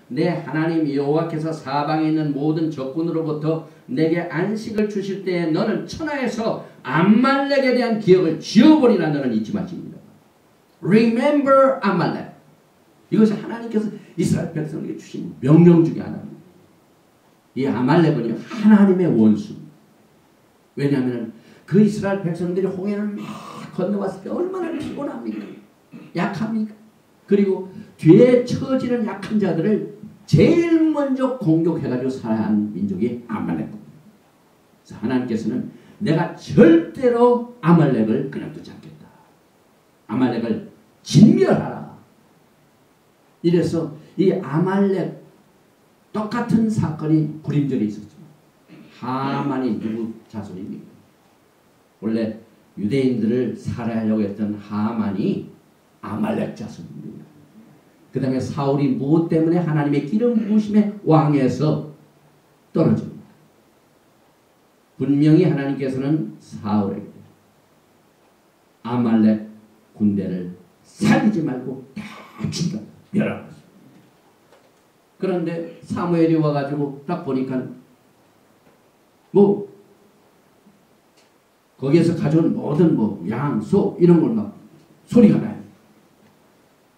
내 하나님 여호와께서 사방에 있는 모든 적군으로부터 내게 안식을 주실 때에 너는 천하에서 아말렉에 대한 기억을 지워버리라. 너는 잊지 마십니다. Remember 아말렉. 이것이 하나님께서 이스라엘 백성에게 주신 명령 중에 하나입니다. 이 아말렉은요, 하나님의 원수입니다. 왜냐하면 그 이스라엘 백성들이 홍해를 막 건너왔을 때 얼마나 피곤합니까? 약합니까? 그리고 뒤에 처지는 약한 자들을 제일 먼저 공격해가지고 살아야 하는 민족이 아말렉입니다. 그래서 하나님께서는 내가 절대로 아말렉을 그냥 두지 않겠다. 아말렉을 진멸하라. 이래서 이 아말렉 똑같은 사건이 불임절에 있었죠. 하만이 누구 자손입니까? 원래 유대인들을 살해하려고 했던 하만이 아말렉 자손입니다. 그 다음에 사울이 무엇 때문에 하나님의 기름 부으심의 왕에서 떨어집니다. 분명히 하나님께서는 사울에게 아말렉 군대를 살리지 말고 다 죽여 멸하라. 그런데 사무엘이 와가지고 딱 보니까 거기에서 가져온 모든 양, 소 이런 걸 막 소리가 나요.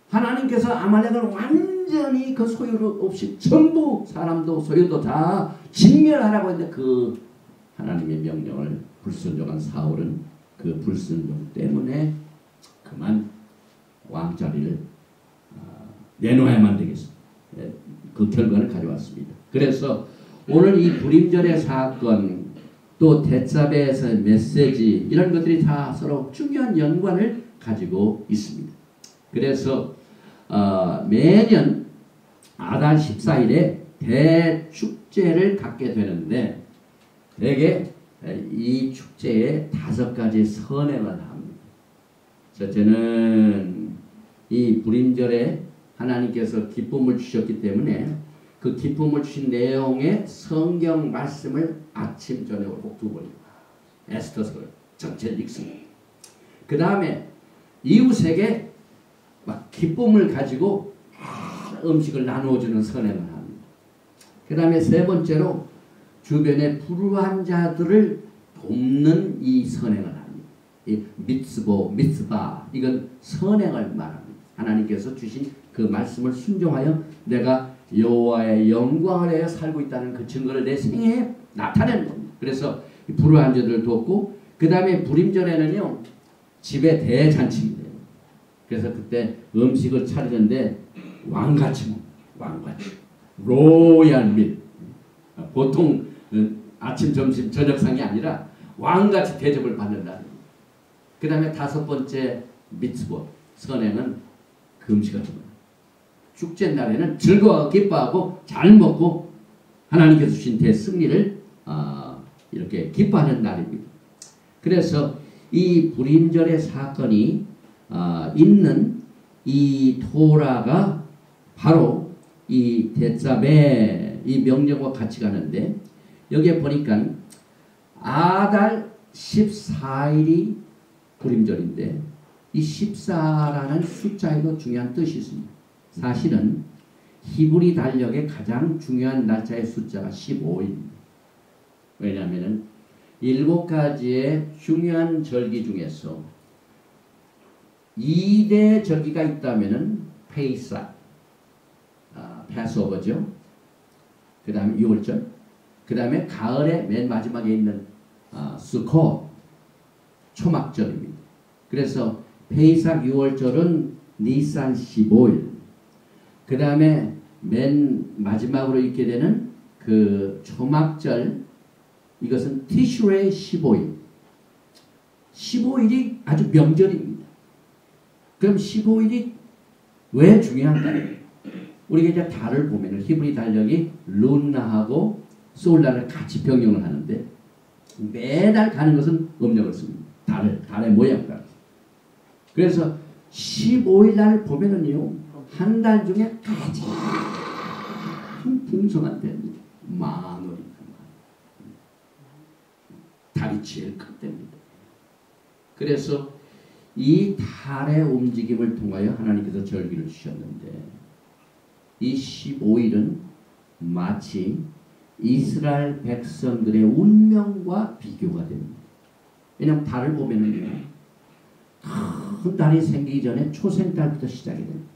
하나님께서 아말렉을 완전히 그 소유 없이 전부 사람도 소유도 다 진멸하라고 했는데 그 하나님의 명령을 불순종한 사울은 그 불순종 때문에 그만 왕자리를 내놓아야만 되겠습니다. 그 결과를 가져왔습니다. 그래서 오늘 이 불임절의 사건 또 데사베에서의 메시지 이런 것들이 다 서로 중요한 연관을 가지고 있습니다. 그래서 매년 아달 14일에 대축제를 갖게 되는데 대개 이 축제에 5가지 선행을 합니다. 첫째는 이 불임절에 하나님께서 기쁨을 주셨기 때문에 그 기쁨을 주신 내용의 성경 말씀을 아침 저녁으로 꼭 2번 에스더서를 전체를 읽습니다. 그 다음에 이웃에게 막 기쁨을 가지고 음식을 나누어주는 선행을 합니다. 그 다음에 3번째로 주변의 불우한 자들을 돕는 이 선행을 합니다. 이 미tz바 이건 선행을 말합니다. 하나님께서 주신 그 말씀을 순종하여 내가 여호와의 영광을 위하여 살고 있다는 그 증거를 내 생애에 나타내는 겁니다. 그래서 불우한 자들을 돕고 그 다음에 불임절에는요 집에 대잔치입니다. 그래서 그때 음식을 차리는데 왕같이 왕같이 로얄 밋 보통 아침 점심 저녁상이 아니라 왕같이 대접을 받는다. 그 다음에 5번째 미tzvot 선행은 금식을 합니다. 축제 날에는 즐거워 기뻐하고 잘 먹고 하나님께서 주신 대승리를 이렇게 기뻐하는 날입니다. 그래서 이 불임절의 사건이 있는 이 토라가 바로 이 데사베 이 명령과 같이 가는데 여기에 보니까 아달 14일이 불임절인데 이 14라는 숫자에도 중요한 뜻이 있습니다. 사실은 히브리 달력의 가장 중요한 날짜의 숫자가 15입니다. 왜냐하면 7가지의 중요한 절기 중에서 2대 절기가 있다면 페이사, 패스오버죠. 그 다음에 6월절, 그 다음에 가을의 맨 마지막에 있는 수코, 초막절입니다. 그래서 페이삭 6월절은 니산 15일, 그 다음에 맨 마지막으로 있게 되는 그 초막절, 이것은 티슈레 15일. 15일이 아주 명절입니다. 그럼 15일이 왜 중요한가? 우리가 이제 달을 보면 히브리 달력이 룬나하고 솔라를 같이 병용을 하는데 매달 가는 것은 음력을 씁니다. 달의 모양 따라서. 그래서 15일 날 보면은요, 한 달 중에 가장 풍성한 때입니다. 만월입니다. 달이 제일 큰 때입니다. 그래서 이 달의 움직임을 통하여 하나님께서 절기를 주셨는데 이 15일은 마치 이스라엘 백성들의 운명과 비교가 됩니다. 왜냐하면 달을 보면은요, 큰 달이 생기기 전에 초생달부터 시작이 됩니다.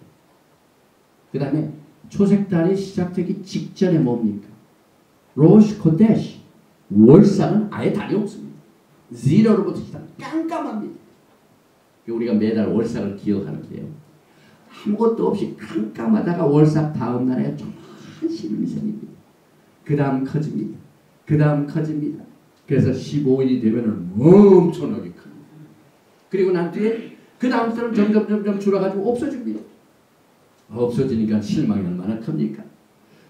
그 다음에 초생달이 시작되기 직전에 뭡니까? 로시 코데시, 월상은 아예 달이 없습니다. 제로로부터 시작, 깜깜합니다. 우리가 매달 월삭을 기억하는데요, 아무것도 없이 깜깜하다가 월삭 다음 날에 조그만 시름이 생깁니다. 그 다음 커집니다. 그 다음 커집니다. 그래서 15일이 되면 엄청나게 큽니다. 그리고 난 뒤에 그 다음부터는 점점 줄어가지고 없어집니다. 없어지니까 실망이 얼마나 큽니까?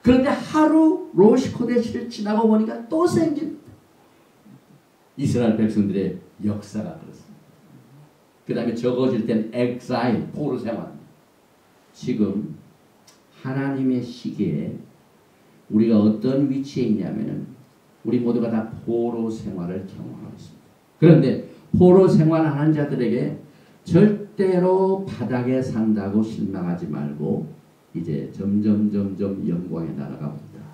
그런데 하루 로시코데시를 지나고 보니까 또 생깁니다. 이스라엘 백성들의 역사가 그렇습니다. 그 다음에 적어질 땐 엑사일, 포로 생활. 지금 하나님의 시기에 우리가 어떤 위치에 있냐면은 우리 모두가 다 포로 생활을 경험하고 있습니다. 그런데 포로 생활하는 자들에게 절대로 바닥에 산다고 실망하지 말고 이제 점점 영광의 나라가 온다.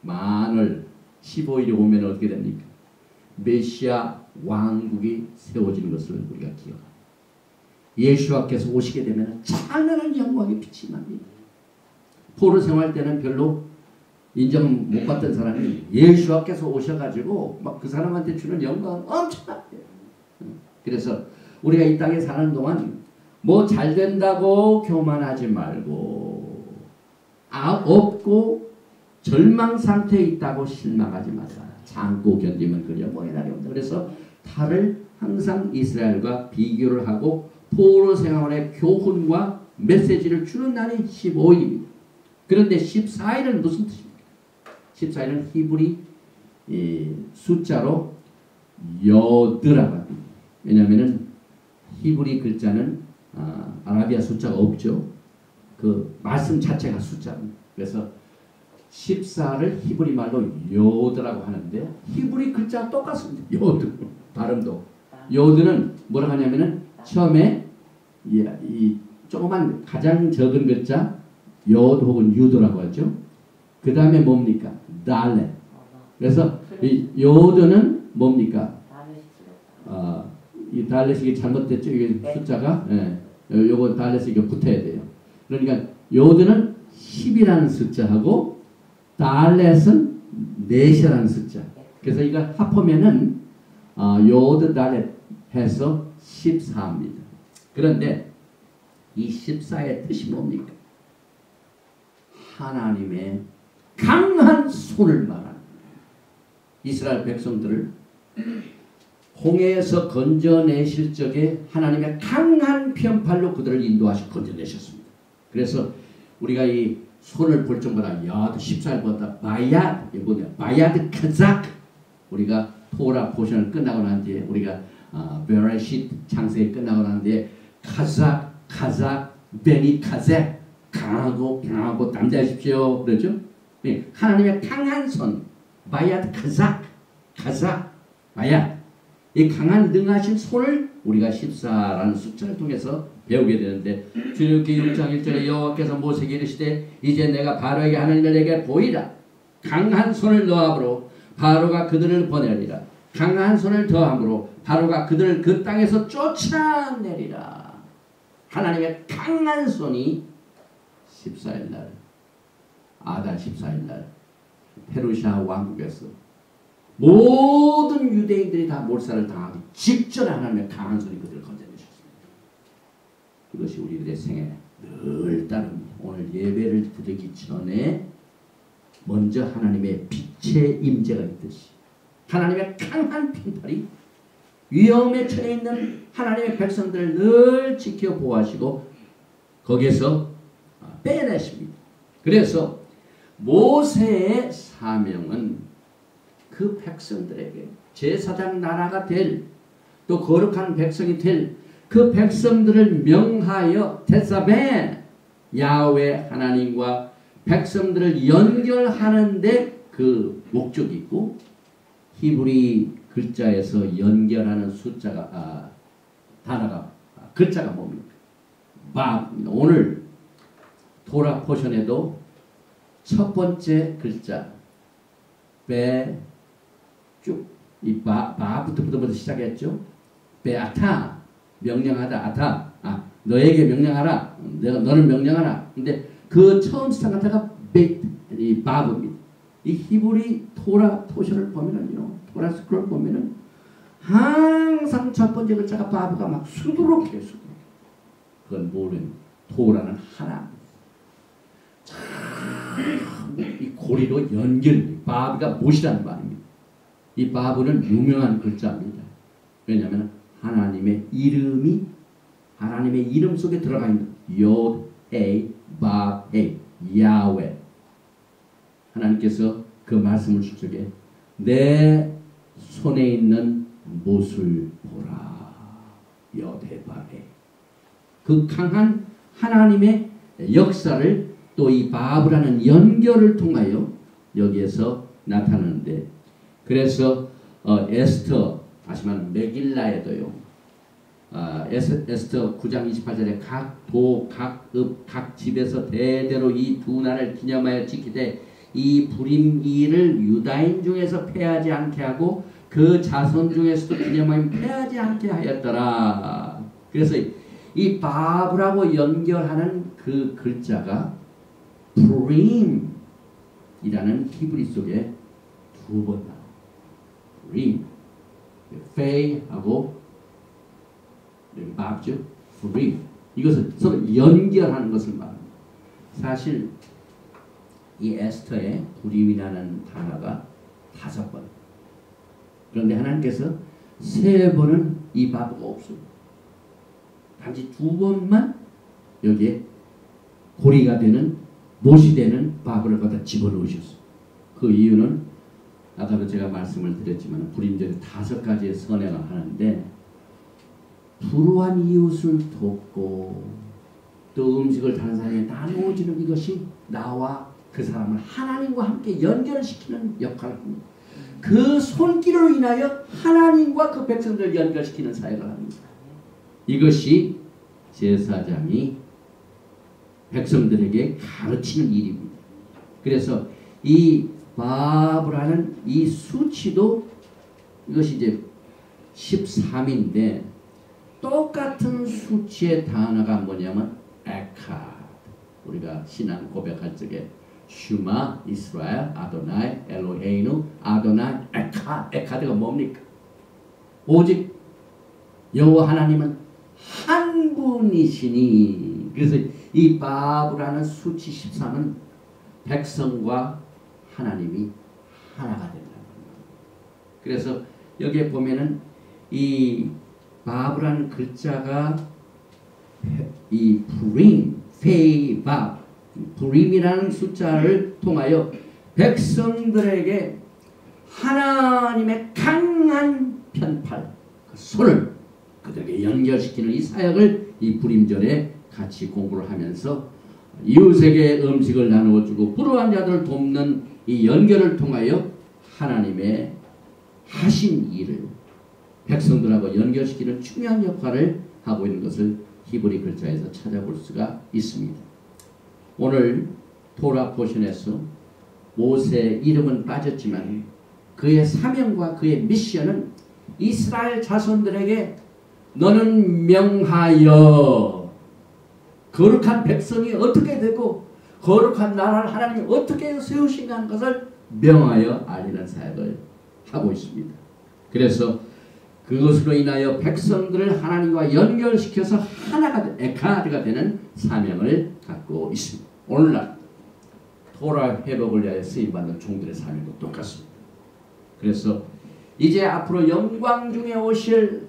만월 15일이 오면 어떻게 됩니까? 메시아 왕국이 세워지는 것을 우리가 기억합니다. 예수와께서 오시게 되면 찬란한 영광의 빛이 납니다. 포로 생활 때는 별로 인정 못 받던 사람이 예수와께서 오셔가지고 막 그 사람한테 주는 영광은 엄청나대요. 그래서 우리가 이 땅에 사는 동안 뭐 잘 된다고 교만하지 말고 없고 절망 상태에 있다고 실망하지 마라. 참고 견디면 그 영광의 날이 온다. 그래서 달을 항상 이스라엘과 비교를 하고 포로 생활의 교훈과 메시지를 주는 날이 15일입니다. 그런데 14일은 무슨 뜻입니까? 14일은 히브리 숫자로 여드라고 합니다. 왜냐하면 히브리 글자는 아라비아 숫자가 없죠. 그 말씀 자체가 숫자입니다. 그래서 14를 히브리 말로 요드라고 하는데 히브리 글자가 똑같습니다. 요드 발음도. 요드는 뭐라고 하냐면은 처음에 이 조그만 가장 적은 글자 요드 혹은 유드라고 하죠. 그 다음에 뭡니까? 달레. 그래서 이 요드는 뭡니까? 이 달렛이 잘못됐죠. 이게 숫자가 요거 달렛이 이게 붙어야 돼요. 그러니까 요드는 10이라는 숫자하고 달렛은 4이라는 숫자. 그래서 이거 합하면은 요드 달렛 해서 14입니다. 그런데 이 14의 뜻이 뭡니까? 하나님의 강한 손을 말하는 이스라엘 백성들을 홍해에서 건져내실 적에 하나님의 강한 편팔로 그들을 인도하시 건져내셨습니다. 그래서 우리가 이 손을 볼 정도라 야드 14일보다 바야드 카작 우리가 토라 포션을 끝나고 난 뒤에 우리가 베레시트 창세기 끝나고 난 뒤에 카작 베니 카제 강하고 강하고 담대하십시오 그러죠. 하나님의 강한 손 바야드 카작 바야드 이 강한 능하신 손을 우리가 14라는 숫자를 통해서 배우게 되는데 출애굽기 6장 1절에 여호와께서 모세에게 이르시되 이제 내가 바로에게 하는 일을 내게 보이라. 강한 손을 너함으로 바로가 그들을 보내리라. 강한 손을 더함으로 바로가 그들을 그 땅에서 쫓아내리라. 하나님의 강한 손이 14일 날 아달 14일 날 페르시아 왕국에서 모든 유대인들이 다 몰살을 당하기 직전에 하나님의 강한 손이 그들을 건져내셨습니다. 그것이 우리들의 생에 늘 따릅니다. 오늘 예배를 드리기 전에 먼저 하나님의 빛의 임재가 있듯이 하나님의 강한 편팔이 위험에 처해 있는 하나님의 백성들을 늘 지켜 보호하시고 거기에서 빼내십니다. 그래서 모세의 사명은 그 백성들에게 제사장 나라가 될 또 거룩한 백성이 될 그 백성들을 명하여 데사벤 야훼 하나님과 백성들을 연결하는데 그 목적이 있고 히브리 글자에서 연결하는 숫자가 글자가 뭡니까? 오늘 토라 포션에도 첫 번째 글자 베 쭉 이 바부터 시작했죠. 베아타 명령하다 아타 너에게 명령하라 너는 명령하라. 근데 그 처음 시작하다가 이 바브입니다. 이 히브리 토라 포션을 보면은요, 토라 스크롤 보면은 항상 첫 번째 글자가 바브가 막 수두룩해. 그건 뭐는 토라는 하나. 이 고리로 연결. 바브가 못이라는 말입니다. 이 바브는 유명한 글자입니다. 왜냐하면 하나님의 이름이 하나님의 이름 속에 들어가 있는 요드 헤이 바헤이 야훼. 하나님께서 그 말씀을 속에 내 손에 있는 못을 보라. 요드 바헤이. 그 강한 하나님의 역사를 또 이 바브라는 연결을 통하여 여기에서 나타나는데, 그래서 에스터 아시면 메길라에도요. 에스터 9장 28절에 각 도, 각 읍, 각 집에서 대대로 이 두 날을 기념하여 지키되 이 불임이를 유다인 중에서 패하지 않게 하고 그 자손 중에서도 기념하여 패하지 않게 하였더라. 그래서 이 바브라고 연결하는 그 글자가 프림이라는 히브리 속에 두 번 나와요. 프림, 페이하고 여기 바브죠. 프림. 이것을 서로 연결하는 것을 말합니다. 사실 이 에스터에 프림이라는 단어가 5번. 그런데 하나님께서 3번은 이 바브가 없어요. 단지 2번만 여기에 고리가 되는 못이 되는 바브를 갖다 집어넣으셨어요. 그 이유는 아까도 제가 말씀을 드렸지만 불임절에 5가지의 선행을 하는데 불우한 이웃을 돕고 또 음식을 다른 사람에게 나누어주는 이것이 나와 그 사람을 하나님과 함께 연결시키는 역할을 합니다. 그 손길로 인하여 하나님과 그 백성들을 연결시키는 사역을 합니다. 이것이 제사장이 백성들에게 가르치는 일입니다. 그래서 이 바브라는 이 수치도 이것이 이제 13인데 똑같은 수치의 단어가 뭐냐면 에카드. 우리가 신앙 고백할 적에 슈마 이스라엘 아도나이 엘로헤이누 아도나이 에카드가 뭡니까? 오직 여호와 하나님은 한 분이시니. 그래서 이 바브라는 수치 13은 백성과 하나님이 하나가 된다는 겁니다. 그래서 여기에 보면은 이 바브라는 글자가 이 프림, 페이바, 프림이라는 숫자를 통하여 백성들에게 하나님의 강한 편팔, 그 손을 그들에게 연결시키는 이 사역을 이 불임절에 같이 공부를 하면서 이웃에게 음식을 나누어주고 불우한 자들을 돕는 이 연결을 통하여 하나님의 하신 일을 백성들하고 연결시키는 중요한 역할을 하고 있는 것을 히브리 글자에서 찾아볼 수가 있습니다. 오늘 토라 포션에서 모세의 이름은 빠졌지만 그의 사명과 그의 미션은 이스라엘 자손들에게 너는 명하여 거룩한 백성이 어떻게 되고 거룩한 나라를 하나님이 어떻게 세우신가 하는 것을 명하여 알리는 사역을 하고 있습니다. 그래서 그것으로 인하여 백성들을 하나님과 연결시켜서 하나가 에카드가 되는 사명을 갖고 있습니다. 오늘날 토라 회복을 위하여 쓰임받는 종들의 사명도 똑같습니다. 그래서 이제 앞으로 영광 중에 오실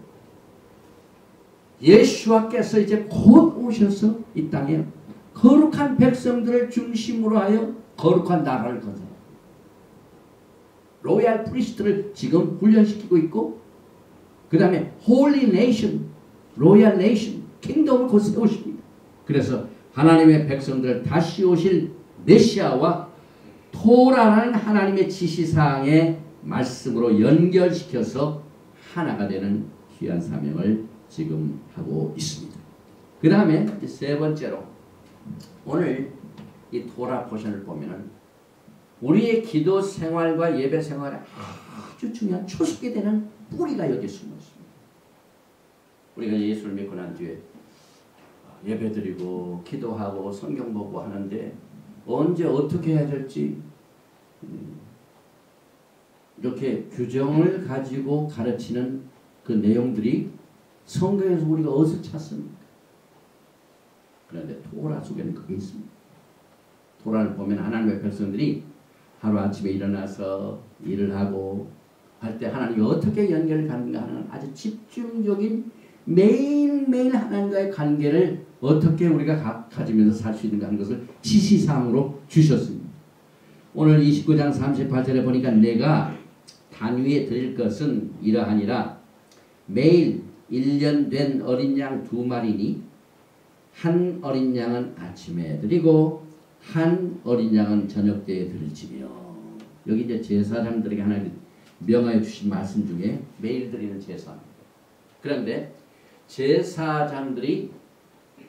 예수와께서 이제 곧 오셔서 이 땅에 거룩한 백성들을 중심으로 하여 거룩한 나라를 건설. 로얄 프리스트를 지금 훈련시키고 있고 그 다음에 홀리 네이션, 로얄 네이션, 킹덤을 곧 세우십니다. 그래서 하나님의 백성들을 다시 오실 메시아와 토라라는 하나님의 지시사항의 말씀으로 연결시켜서 하나가 되는 귀한 사명을 지금 하고 있습니다. 그 다음에 세 번째로 오늘 이 토라 포션을 보면은 우리의 기도 생활과 예배 생활에 아주 중요한 초석이 되는 뿌리가 여기 숨어 있습니다. 우리가 예수를 믿고 난 뒤에 예배드리고 기도하고 성경 보고 하는데 언제 어떻게 해야 될지 이렇게 규정을 가지고 가르치는 그 내용들이 성경에서 우리가 어디서 찾습니까? 그런데 토라 속에는 그게 있습니다. 토라를 보면 하나님의 백성들이 하루아침에 일어나서 일을 하고 할 때 하나님이 어떻게 연결을 가는가 하는 아주 집중적인 매일매일 하나님과의 관계를 어떻게 우리가 가지면서 살 수 있는가 하는 것을 지시사항으로 주셨습니다. 오늘 29장 38절에 보니까 내가 단위에 드릴 것은 이러하니라. 매일 1년 된 어린 양 2마리니 한 어린 양은 아침에 드리고 한 어린 양은 저녁 때에 드릴지며. 여기 이제 제사장들에게 하나님 명하여 주신 말씀 중에 매일 드리는 제사입니다. 그런데 제사장들이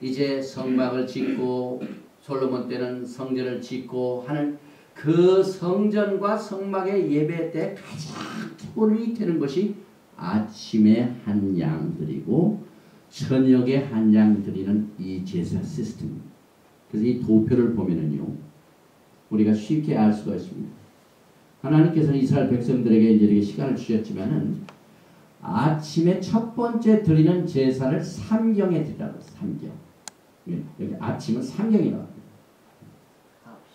이제 성막을 짓고 솔로몬 때는 성전을 짓고 하는 그 성전과 성막의 예배 때 가장 기본이 되는 것이 아침에 한 양 드리고 저녁에 한 양 드리는 이 제사 시스템입니다. 그래서 이 도표를 보면은요, 우리가 쉽게 알 수가 있습니다. 하나님께서는 이스라엘 백성들에게 이제 이렇게 시간을 주셨지만은 아침에 첫 번째 드리는 제사를 삼경에 드리라고. 삼경. 여기 아침은 삼경이 나옵니다.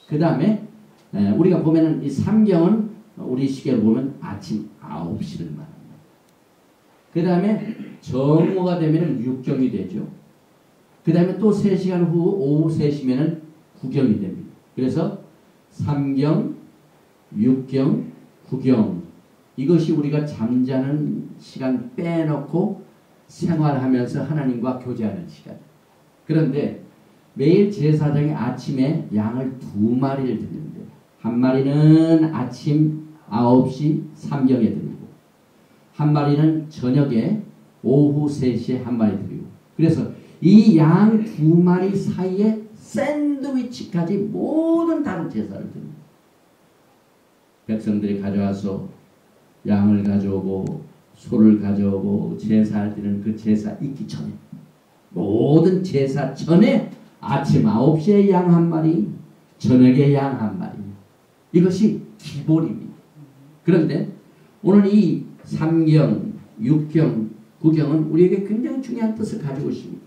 그 다음에 우리가 보면은 이 삼경은 우리 시계를 보면 아침 9시를 말합니다. 그 다음에 정오가 되면은 육경이 되죠. 그 다음에 또 3시간 후 오후 3시면은 구경이 됩니다. 그래서 삼경, 육경, 구경, 이것이 우리가 잠자는 시간 빼놓고 생활하면서 하나님과 교제하는 시간. 그런데 매일 제사장이 아침에 양을 2마리를 드리는데 한 마리는 아침 9시 삼경에 드리고 한 마리는 저녁에 오후 3시에 한 마리 드리고, 그래서 이 양 2마리 사이에 샌드위치까지 모든 다른 제사를 드립니다. 백성들이 가져와서 양을 가져오고 소를 가져오고 제사할 때는 그 제사 있기 전에 모든 제사 전에 아침 9시에 양 한 마리, 저녁에 양 한 마리, 이것이 기본입니다. 그런데 오늘 이 삼경, 육경, 구경은 우리에게 굉장히 중요한 뜻을 가지고 있습니다.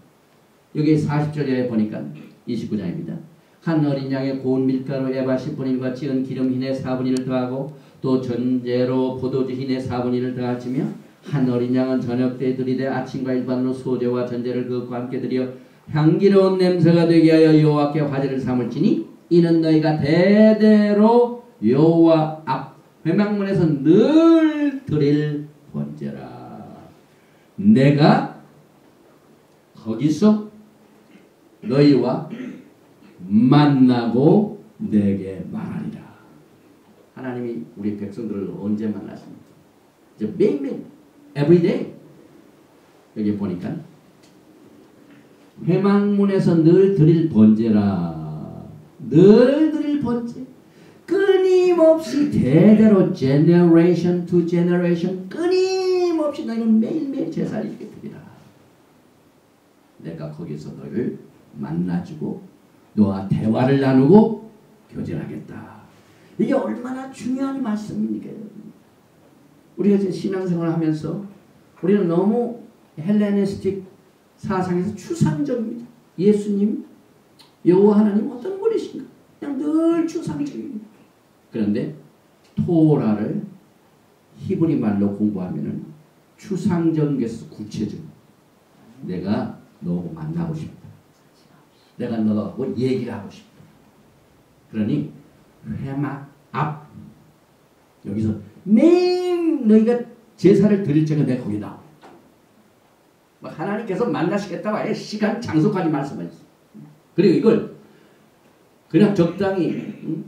여기 40절에 보니까 29장입니다. 한 어린 양의 고운 밀가루 에바 10분의 1과 찌은 기름 흰에 4분의 1을 더하고 또 전제로 포도주 흰에 4분의 1을 더하시며 한 어린 양은 저녁 때 드리되 아침과 일반으로 소제와 전제를 그것과 함께 드려 향기로운 냄새가 되게 하여 여호와께 화제를 삼을지니 이는 너희가 대대로 여호와 앞 회막문에서 늘 드릴 번제라. 내가 거기서 너희와 만나고 내게 말하리라. 하나님이 우리 백성들을 언제 만나십니까? 이제 매일매일 everyday. 여기 보니까 회막문에서 늘 드릴 번제라. 늘 드릴 번제. 끊임없이 대대로 generation to generation 끊임없이 너희는 매일매일 제사를 드리라. 내가 거기서 너희를 만나주고 너와 대화를 나누고 교제를 하겠다. 이게 얼마나 중요한 말씀입니까? 우리가 이제 신앙생활을 하면서 우리는 너무 헬레니스틱 사상에서 추상적입니다. 예수님, 여호와 하나님 어떤 분이신가? 그냥 늘 추상적입니다. 그런데 토라를 히브리 말로 공부하면은 추상적인 것에서 구체적. 내가 너하고 만나고 싶다. 내가 너하고 얘기를 하고 싶다. 그러니 회막 앞 여기서 매일 너희가 제사를 드릴 적에 내가 거기 나와. 하나님께서 만나시겠다고 아예 시간 장소까지 말씀하셨어요. 그리고 이걸 그냥 적당히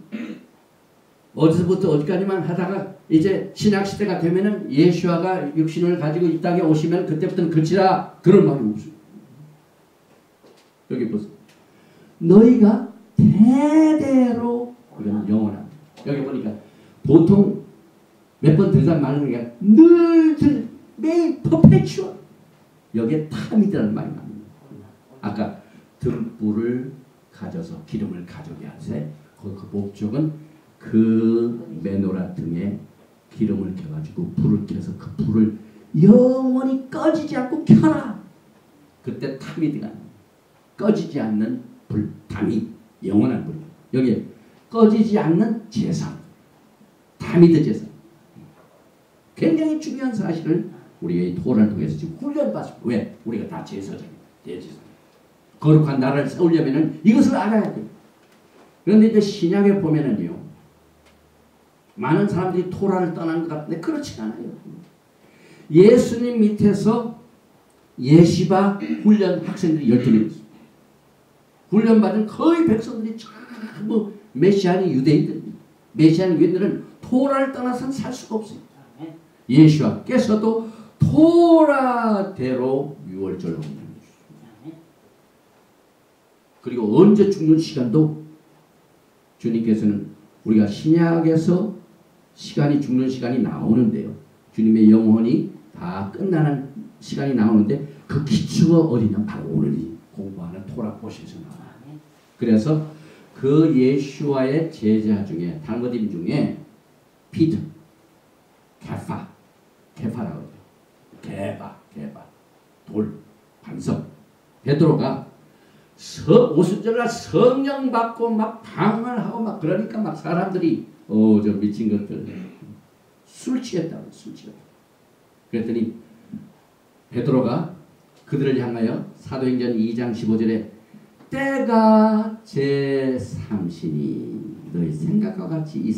어디서부터 어디까지만 하다가 이제 신약시대가 되면은 예수와가 육신을 가지고 이 땅에 오시면 그때부터는 그치라 그런 말이 없어요. 여기 보세요. 너희가 대대로 이건 영원합니다. 여기 보니까 보통 몇 번 등산 많으니까 늘 매일 퍼페추얼 여기에 탐이라는 말이 나옵니다. 아까 등불을 가져서 기름을 가져게 하세. 그 목적은 그 메노라 등에 기름을 켜가지고 불을 켜서 그 불을 영원히 꺼지지 않고 켜라. 그때 타미드가 꺼지지 않는 불, 타미, 영원한 불. 여기 꺼지지 않는 제사, 타미드 제사. 굉장히 중요한 사실을 우리가 이 토라를 통해서 지금 훈련받습니다. 왜? 우리가 다 제사장입니다. 대제사. 거룩한 나라를 세우려면 이것을 알아야 돼요. 그런데 이제 신약에 보면은요, 많은 사람들이 토라를 떠난 것 같은데 그렇지 않아요. 예수님 밑에서 예시바 훈련 학생들이 12명 있어요. 훈련받은 거의 백성들이 전부 메시아니 유대인들입니다. 메시아니 유대인들은 토라를 떠나서는 살 수가 없어요. 예수와께서도 토라대로 유월절을 한다는 것입니다. 그리고 언제 죽는 시간도 주님께서는 우리가 신약에서 시간이 죽는 시간이 나오는데요. 주님의 영혼이 다 끝나는 시간이 나오는데 그 기초가 어디냐? 바로 오늘 이 공부하는 토라 보시에서 나와요. 그래서 그 예수와의 제자 중에 달모dim 중에 피터, 케파라고 하죠. 개바, 돌, 반석. 베드로가 오순절날 성령 받고 막 방언하고 막 그러니까 막 사람들이 저 미친 것들 술 취했다고. 그랬더니 베드로가 그들을 향하여 사도행전 2장 15절에 때가 제3시니 너희 생각과 같이 이